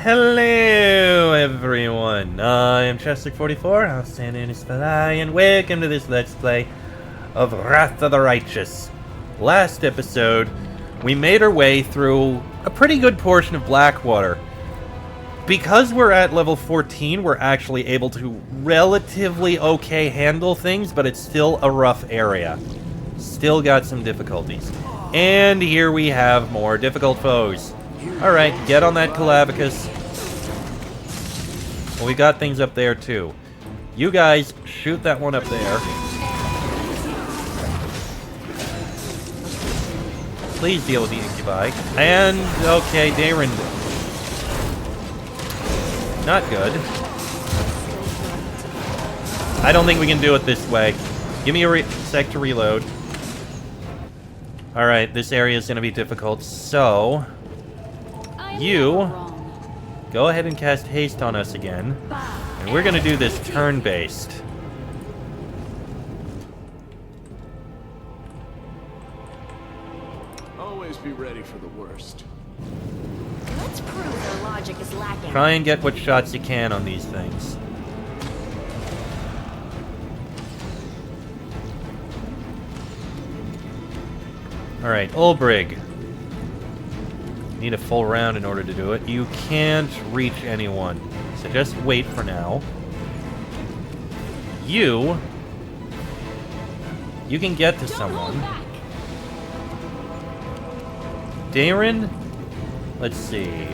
Hello everyone, I am Chester44, Outstanding Spy, and welcome to this Let's Play of Wrath of the Righteous. Last episode, we made our way through a pretty good portion of Blackwater. Because we're at level 14, we're actually able to relatively okay handle things, but it's still a rough area. Still got some difficulties. And here we have more difficult foes. Alright, get on that Calavicus. Well, we got things up there too. You guys, shoot that one up there. Please deal with the Incubi. And, okay, Darren. Not good. I don't think we can do it this way. Give me a sec to reload. Alright, this area is going to be difficult, so... You go ahead and cast haste on us again. And we're going to do this turn-based. Always be ready for the worst. Let's prove their logic is lacking. Try and get what shots you can on these things. Alright, Ulbrig. Need a full round in order to do it. You can't reach anyone, so just wait for now. You can get to someone. Darren? Let's see.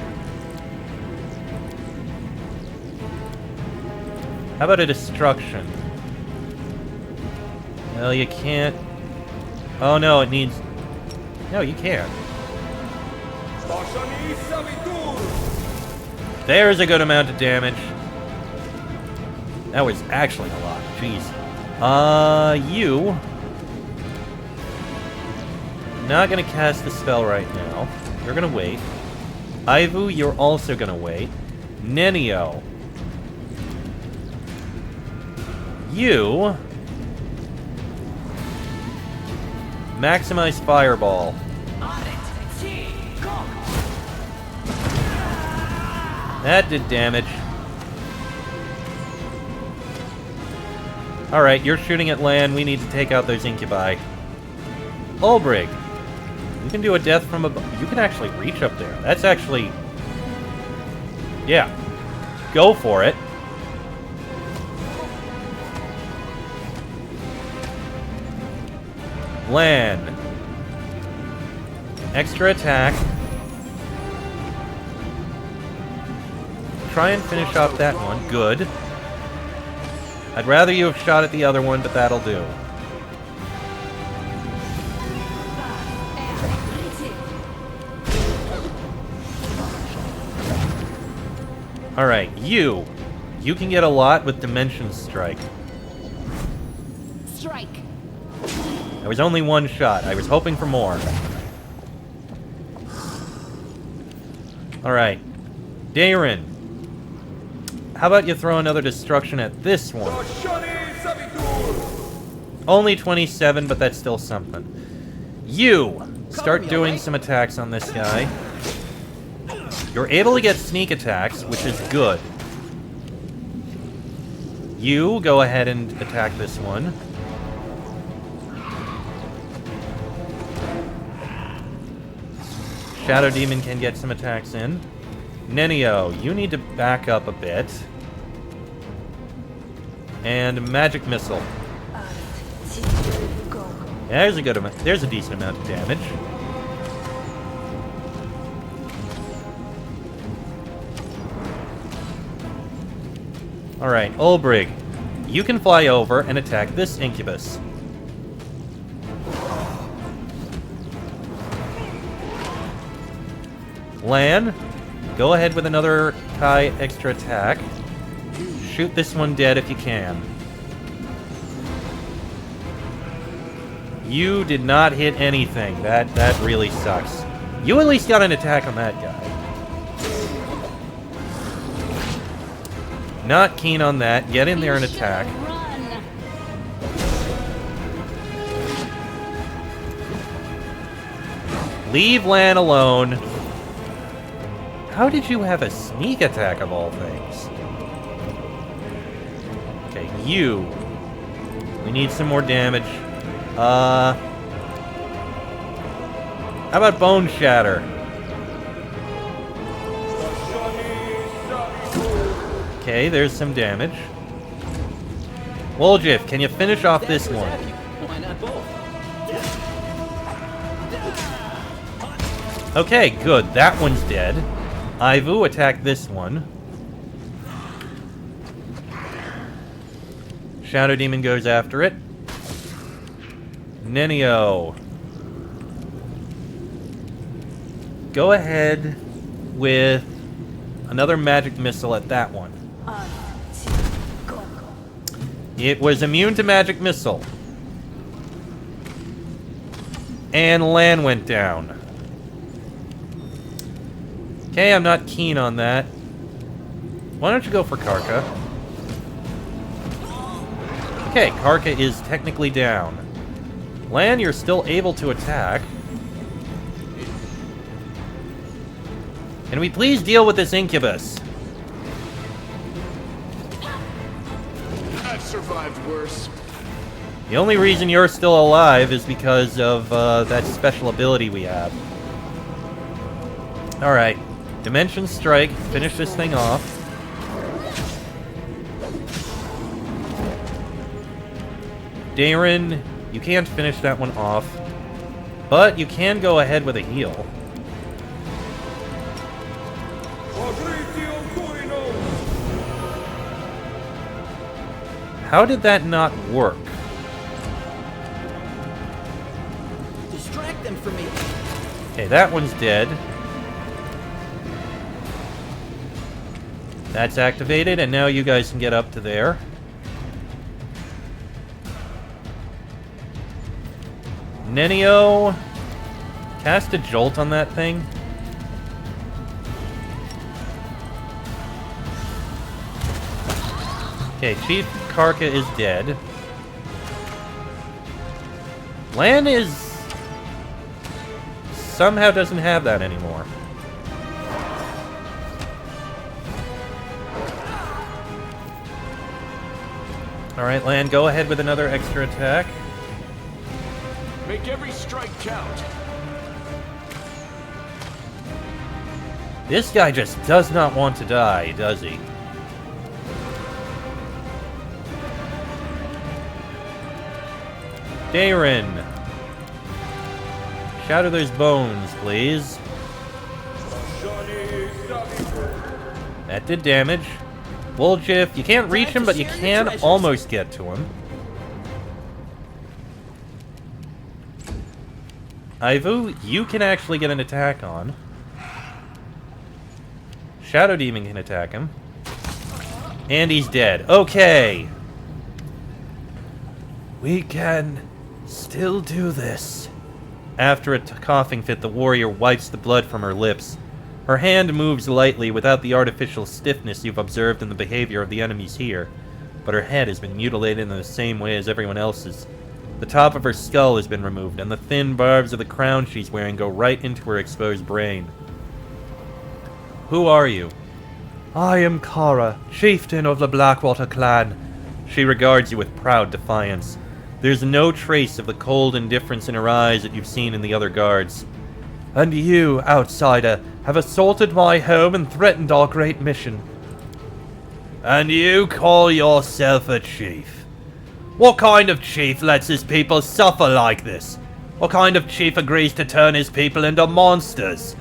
How about a destruction? Well, you can't... Oh no, it needs... No, you can't. There's a good amount of damage. That was actually a lot. Jeez. You... Not gonna cast the spell right now. You're gonna wait. Ivu, you're also gonna wait. Nenio. You... Maximize Fireball. That did damage. Alright, you're shooting at land. We need to take out those Incubi. Ulbrig. You can do a death from above. You can actually reach up there. That's actually... Yeah. Go for it. Land. Extra attack. Try and finish off that one. Good. I'd rather you have shot at the other one, but that'll do. Alright, you. You can get a lot with Dimension Strike. Strike. That was only one shot. I was hoping for more. Alright. Darren. How about you throw another destruction at this one? Only 27, but that's still something. You! Start doing some attacks on this guy. You're able to get sneak attacks, which is good. You go ahead and attack this one. Shadow Demon can get some attacks in. Nenio, you need to back up a bit. And Magic Missile. There's a good amount. There's a decent amount of damage. Alright, Ulbrig. You can fly over and attack this Incubus. Lan, go ahead with another Kai extra attack. Shoot this one dead if you can. You did not hit anything. That really sucks. You at least got an attack on that guy. Not keen on that. Get in there and attack. Leave Lan alone. How did you have a sneak attack of all things? Okay, you. We need some more damage. How about Bone Shatter? Okay, there's some damage. Woljif, can you finish off this one? Why not both? Okay, good. That one's dead. Ivu, attack this one. Shadow Demon goes after it. Nenio. Go ahead with another magic missile at that one. It was immune to magic missile. And Lan went down. Okay, I'm not keen on that. Why don't you go for Karka? Okay, Karka is technically down. Lan, you're still able to attack. Can we please deal with this incubus? I've survived worse. The only reason you're still alive is because of that special ability we have. Alright. Dimension Strike. Finish this thing off. Darren, you can't finish that one off. But you can go ahead with a heal. How did that not work? Distract them from me. Okay, that one's dead. That's activated, and now you guys can get up to there. Nenio, cast a jolt on that thing. Okay, Chief Karka is dead. Lan is... somehow doesn't have that anymore. Alright, Lan, go ahead with another extra attack. Make every strike count. This guy just does not want to die, does he? Darren! Shatter those bones, please. That did damage. Woljif, you can't reach him, but you can almost get to him. Ivu, you can actually get an attack on. Shadow Demon can attack him. And he's dead. Okay! We can still do this. After a coughing fit, the warrior wipes the blood from her lips. Her hand moves lightly without the artificial stiffness you've observed in the behavior of the enemies here, but her head has been mutilated in the same way as everyone else's. The top of her skull has been removed, and the thin barbs of the crown she's wearing go right into her exposed brain. Who are you? I am Kara, chieftain of the Blackwater clan. She regards you with proud defiance. There's no trace of the cold indifference in her eyes that you've seen in the other guards. And you, outsider, have assaulted my home and threatened our great mission. And you call yourself a chief? What kind of chief lets his people suffer like this? What kind of chief agrees to turn his people into monsters?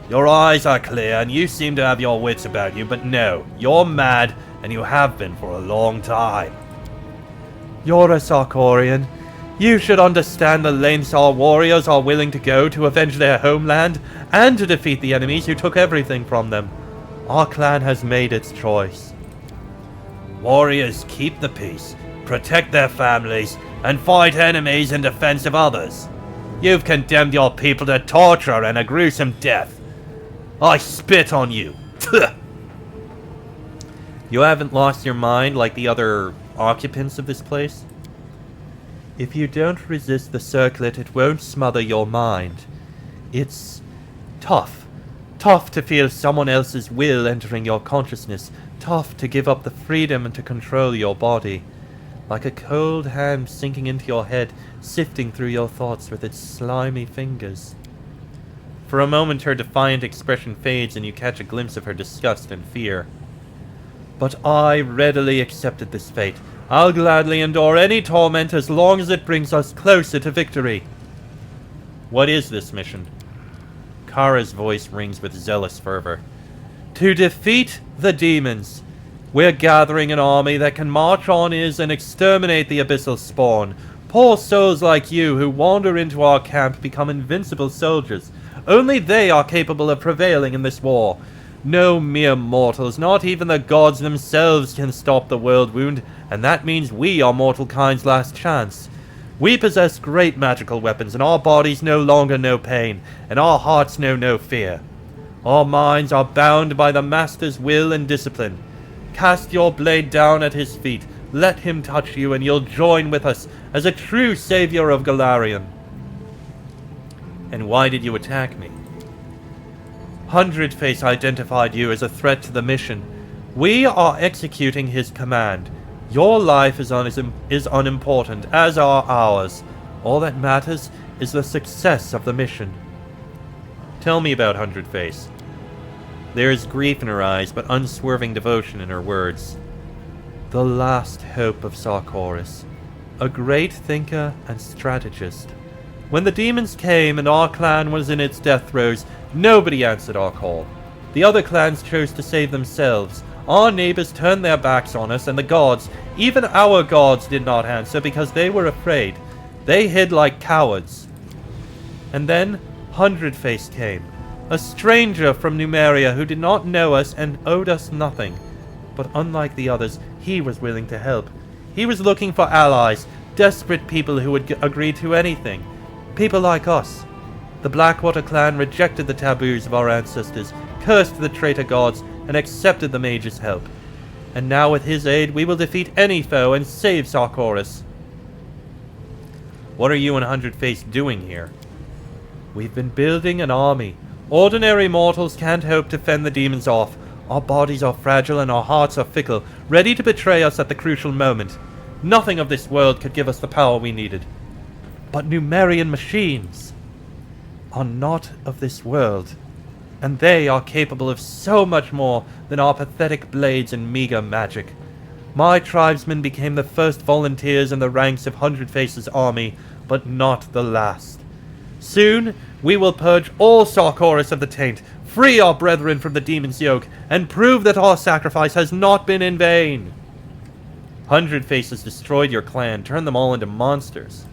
Your eyes are clear and you seem to have your wits about you, but no, you're mad and you have been for a long time. You're a Sarkorian. You should understand the lengths our warriors are willing to go to avenge their homeland and to defeat the enemies who took everything from them. Our clan has made its choice. Warriors keep the peace, protect their families, and fight enemies in defense of others. You've condemned your people to torture and a gruesome death. I spit on you. You haven't lost your mind like the other occupants of this place? If you don't resist the circlet, it won't smother your mind. It's tough Tough to feel someone else's will entering your consciousness. Tough to give up the freedom and to control your body. Like a cold hand sinking into your head, sifting through your thoughts with its slimy fingers. For a moment her defiant expression fades and you catch a glimpse of her disgust and fear. But I readily accepted this fate. I'll gladly endure any torment as long as it brings us closer to victory. What is this mission? Kara's voice rings with zealous fervor. To defeat the demons. We're gathering an army that can march on Iz and exterminate the abyssal spawn. Poor souls like you who wander into our camp become invincible soldiers. Only they are capable of prevailing in this war. No mere mortals, not even the gods themselves, can stop the world wound, and that means we are mortal kind's last chance. We possess great magical weapons, and our bodies no longer know pain, and our hearts know no fear. Our minds are bound by the Master's will and discipline. Cast your blade down at his feet, let him touch you, and you'll join with us as a true savior of Golarion. And why did you attack me? Hundredface identified you as a threat to the mission. We are executing his command. Your life is unimportant, as are ours. All that matters is the success of the mission. Tell me about Hundredface. There is grief in her eyes, but unswerving devotion in her words. The last hope of Sarkoris. A great thinker and strategist. When the demons came and our clan was in its death throes, nobody answered our call. The other clans chose to save themselves. Our neighbors turned their backs on us, and the gods, even our gods, did not answer because they were afraid. They hid like cowards. And then Hundredface came. A stranger from Numeria who did not know us and owed us nothing. But unlike the others, he was willing to help. He was looking for allies, desperate people who would agree to anything. People like us. The Blackwater clan rejected the taboos of our ancestors, cursed the traitor gods, and accepted the mage's help. And now with his aid, we will defeat any foe and save Sarkoris. What are you and Hundredface doing here? We've been building an army. Ordinary mortals can't hope to fend the demons off. Our bodies are fragile and our hearts are fickle, ready to betray us at the crucial moment. Nothing of this world could give us the power we needed. But Numerian machines are not of this world, and they are capable of so much more than our pathetic blades and meager magic. My tribesmen became the first volunteers in the ranks of Hundredface's army, but not the last. Soon, we will purge all Sarkoris of the taint, free our brethren from the demon's yoke, and prove that our sacrifice has not been in vain. Hundredface has destroyed your clan, turned them all into monsters.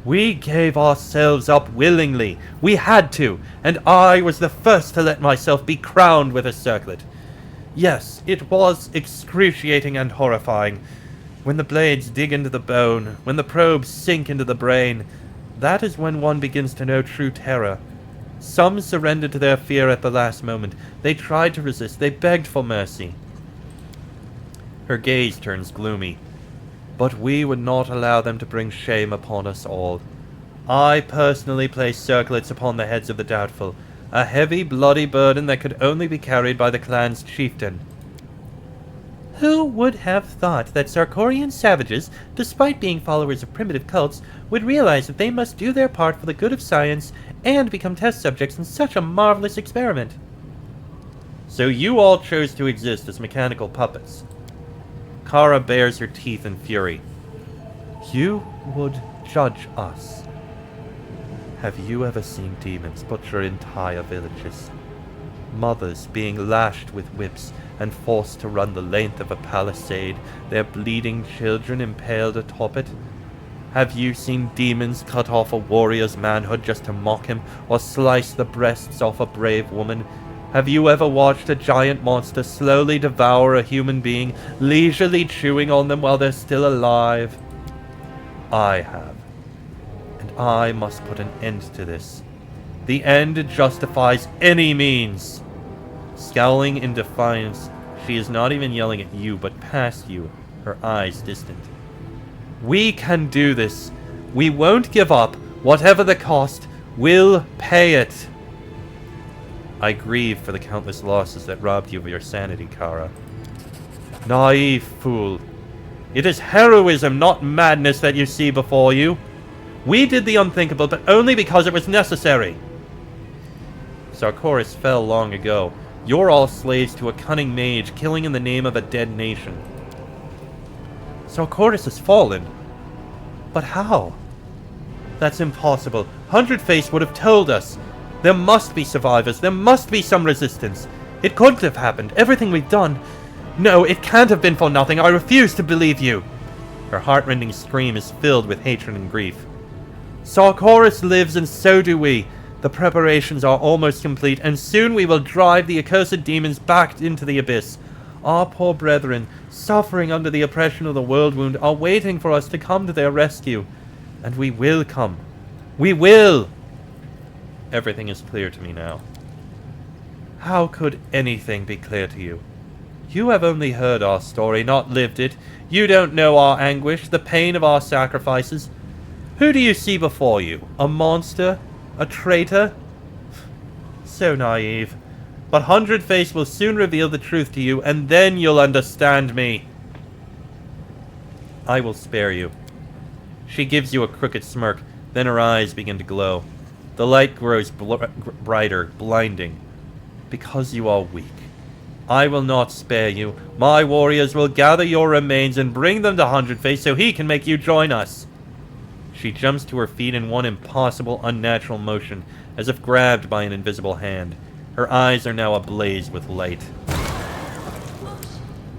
We gave ourselves up willingly. We had to, and I was the first to let myself be crowned with a circlet. Yes, it was excruciating and horrifying. When the blades dig into the bone, when the probes sink into the brain, that is when one begins to know true terror. Some surrendered to their fear at the last moment. They tried to resist. They begged for mercy. Her gaze turns gloomy. But we would not allow them to bring shame upon us all. I personally placed circlets upon the heads of the doubtful, a heavy, bloody burden that could only be carried by the clan's chieftain. Who would have thought that Sarkorian savages, despite being followers of primitive cults, would realize that they must do their part for the good of science and become test subjects in such a marvelous experiment? So you all chose to exist as mechanical puppets. Kara bares her teeth in fury. You would judge us. Have you ever seen demons butcher entire villages? Mothers being lashed with whips and forced to run the length of a palisade, their bleeding children impaled atop it? Have you seen demons cut off a warrior's manhood just to mock him, or slice the breasts off a brave woman? Have you ever watched a giant monster slowly devour a human being, leisurely chewing on them while they're still alive? I have. And I must put an end to this. The end justifies any means. Scowling in defiance, she is not even yelling at you, but past you, her eyes distant. We can do this. We won't give up. Whatever the cost, we'll pay it. I grieve for the countless losses that robbed you of your sanity, Kara. Naive fool. It is heroism, not madness, that you see before you. We did the unthinkable, but only because it was necessary. Sarkoris fell long ago. You're all slaves to a cunning mage, killing in the name of a dead nation. Sarkoris has fallen. But how? That's impossible. Hundredface would have told us. There must be survivors. There must be some resistance. It couldn't have happened. Everything we've done. No, it can't have been for nothing. I refuse to believe you. Her heartrending scream is filled with hatred and grief. Sarkoris lives, and so do we. The preparations are almost complete, and soon we will drive the accursed demons back into the abyss. Our poor brethren, suffering under the oppression of the world wound, are waiting for us to come to their rescue. And we will come. We will! Everything is clear to me now. How could anything be clear to you? You have only heard our story, not lived it. You don't know our anguish, the pain of our sacrifices. Who do you see before you? A monster? A traitor? So naive. But Hundredface will soon reveal the truth to you, and then you'll understand me. I will spare you. She gives you a crooked smirk, then her eyes begin to glow. The light grows brighter, blinding. Because you are weak. I will not spare you. My warriors will gather your remains and bring them to Hundredface so he can make you join us. She jumps to her feet in one impossible, unnatural motion, as if grabbed by an invisible hand. Her eyes are now ablaze with light.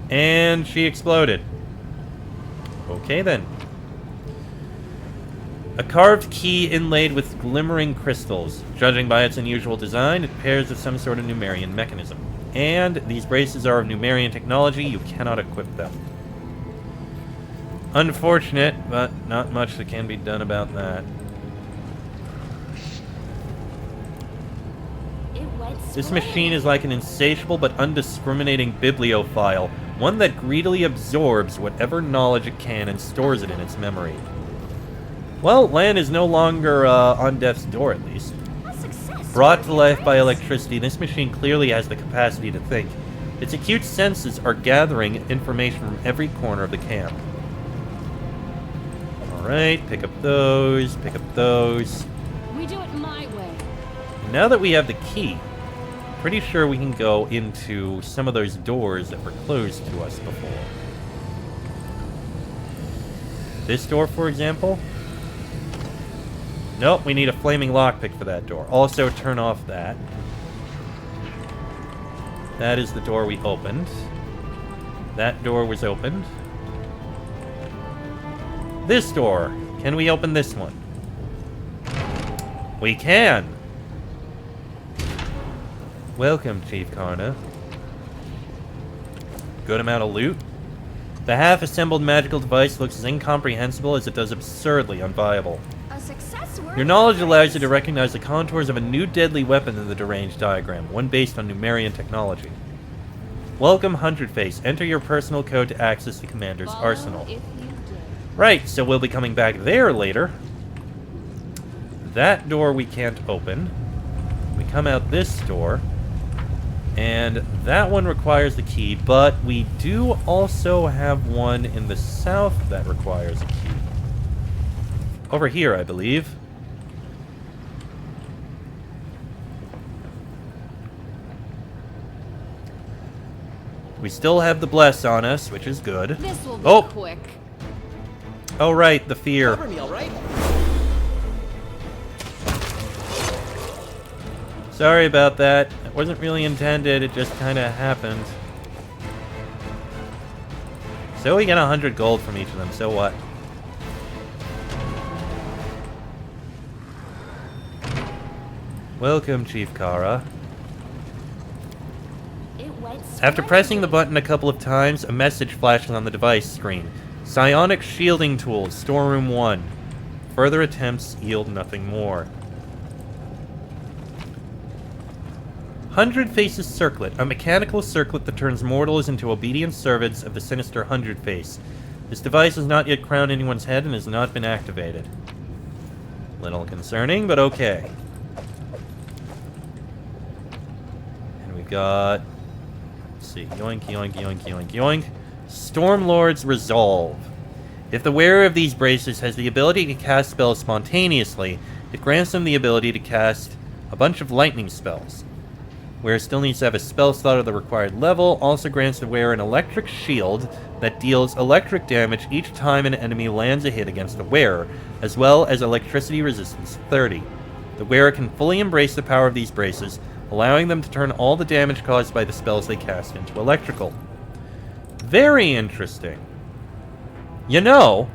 And she exploded. Okay then. A carved key inlaid with glimmering crystals. Judging by its unusual design, it pairs with some sort of Numerian mechanism. And these braces are of Numerian technology. You cannot equip them. Unfortunate, but not much that can be done about that. This machine is like an insatiable but undiscriminating bibliophile, one that greedily absorbs whatever knowledge it can and stores it in its memory. Well, Lan is no longer on death's door, at least. Brought to life by electricity, this machine clearly has the capacity to think. Its acute senses are gathering information from every corner of the camp. Alright, pick up those, pick up those. We do it my way. Now that we have the key, pretty sure we can go into some of those doors that were closed to us before. This door, for example? Nope, we need a flaming lockpick for that door. Also, turn off that. That is the door we opened. That door was opened. This door. Can we open this one? We can! Welcome, Chief Karna. Good amount of loot. The half-assembled magical device looks as incomprehensible as it does absurdly unviable. A success worth Your knowledge the allows you to price. recognize the contours of a new deadly weapon in the deranged diagram, one based on Numerian technology. Welcome, Hundredface. Enter your personal code to access the commander's Follow arsenal. if you dare. Right, so we'll be coming back there later. That door we can't open. We come out this door. And that one requires the key, but we do also have one in the south that requires a key. Over here, I believe. We still have the bless on us, which is good. This will be Oh! quick. Oh, right, the fear. Cover me, all right? Sorry about that. It wasn't really intended, it just kind of happened. So we get 100 gold from each of them, so what? Welcome, Chief Kara. It went After pressing the splendidly. button a couple of times, a message flashes on the device screen. Psionic shielding tools, storeroom 1. Further attempts yield nothing more. Hundredface's Circlet, a mechanical circlet that turns mortals into obedient servants of the sinister Hundredface. This device has not yet crowned anyone's head and has not been activated. Little concerning, but okay. got... Let's see. Yoink, yoink, yoink, yoink, yoink. Stormlord's Resolve. If the wearer of these braces has the ability to cast spells spontaneously, it grants them the ability to cast a bunch of lightning spells. Wearer still needs to have a spell slot of the required level, also grants the wearer an electric shield that deals electric damage each time an enemy lands a hit against the wearer, as well as electricity resistance 30. The wearer can fully embrace the power of these braces, allowing them to turn all the damage caused by the spells they cast into electrical. Very interesting. You know,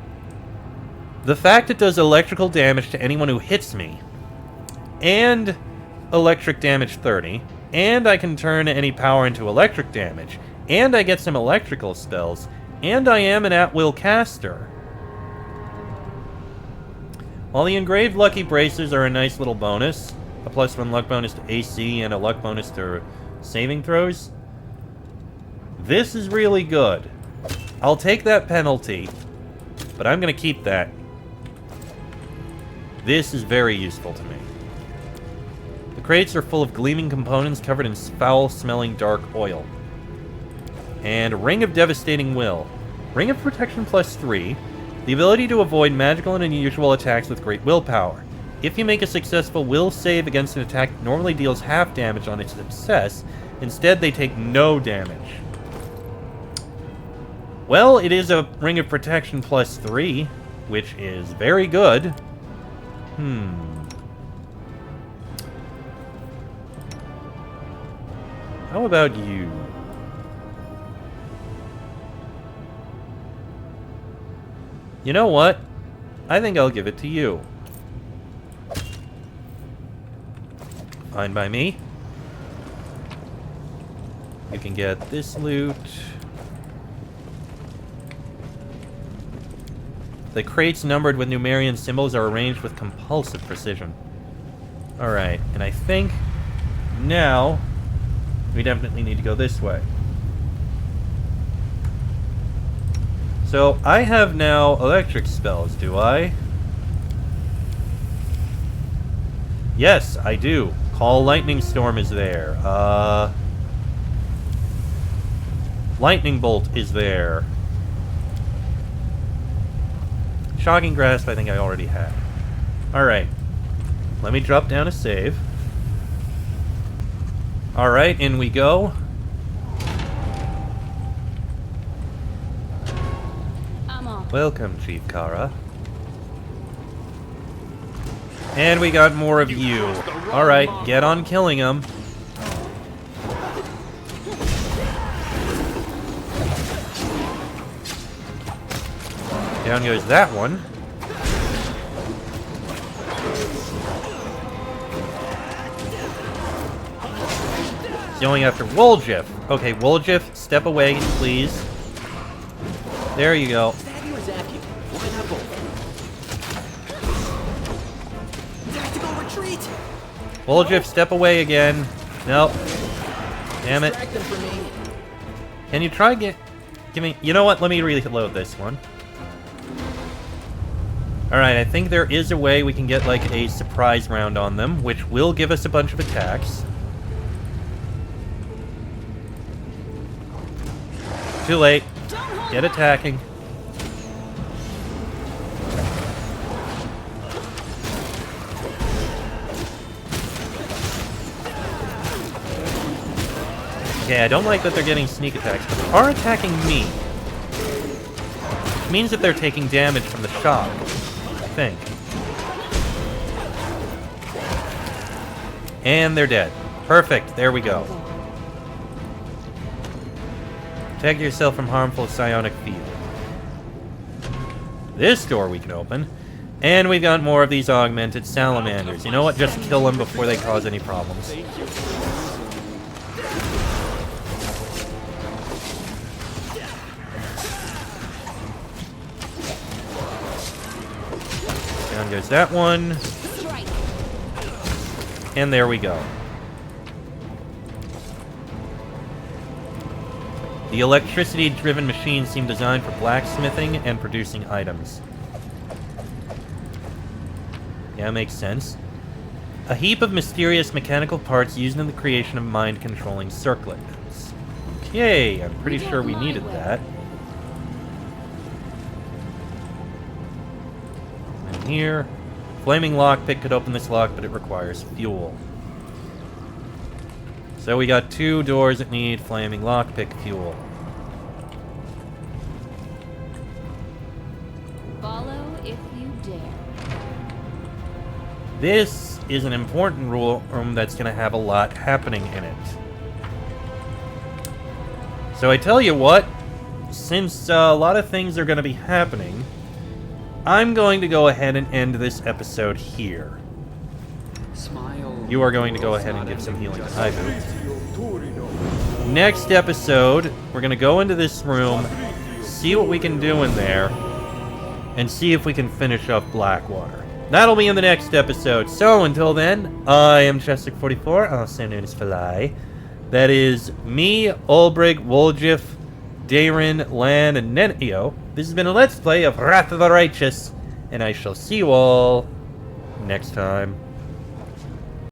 the fact it does electrical damage to anyone who hits me, and electric damage 30, and I can turn any power into electric damage, and I get some electrical spells, and I am an at-will caster. While the engraved lucky braces are a nice little bonus, a +1 luck bonus to AC and a luck bonus to saving throws, this is really good. I'll take that penalty, but I'm going to keep that. This is very useful to me. The crates are full of gleaming components covered in foul-smelling dark oil. And Ring of Devastating Will. Ring of Protection +3. The ability to avoid magical and unusual attacks with great willpower. If you make a successful will save against an attack that normally deals half damage on its success, instead they take no damage. Well, it is a Ring of Protection +3, which is very good. How about you? You know what? I think I'll give it to you. Fine by me. You can get this loot. The crates numbered with Numerian symbols are arranged with compulsive precision. Alright, and I think now we definitely need to go this way. So, I have now electric spells, do I? Yes, I do. Call Lightning Storm is there. Lightning Bolt is there. Shocking Grasp, I think I already had. Alright. Let me drop down a save. Alright, in we go. I'm on. Welcome, Chief Kara. And we got more of you. Alright, get on killing them. Down goes that one. Going after Woljif. Okay, Woljif, step away, please. There you go. Woljif, step away again. Nope. Damn it. Can you try give me... You know what? Let me reload this one. Alright, I think there is a way we can get, like, a surprise round on them, which will give us a bunch of attacks. Too late. Get attacking. Okay, I don't like that they're getting sneak attacks, but they are attacking me. Which means that they're taking damage from the shock, I think. And they're dead. Perfect, there we go. Protect yourself from harmful psionic field. This door we can open. And we've got more of these augmented salamanders. You know what? Just kill them before they cause any problems. Down goes that one. And there we go. The electricity-driven machines seem designed for blacksmithing and producing items. Yeah, makes sense. A heap of mysterious mechanical parts used in the creation of mind-controlling circlets. Okay, I'm pretty sure we needed that. And here, flaming lockpick could open this lock, but it requires fuel. So we got 2 doors that need flaming lockpick fuel. Follow if you dare. This is an important room that's going to have a lot happening in it. So I tell you what, since a lot of things are going to be happening, I'm going to go ahead and end this episode here. Smile. You are going to go ahead and give some healing to Haibu. Next episode, we're going to go into this room, see what we can do in there, and see if we can finish up Blackwater. That'll be in the next episode. So until then, I am Chestic44, also known as Falai. That is me, Ulbrig, Woljif, Daren, Lan, and Nenio. This has been a Let's Play of Wrath of the Righteous, and I shall see you all next time.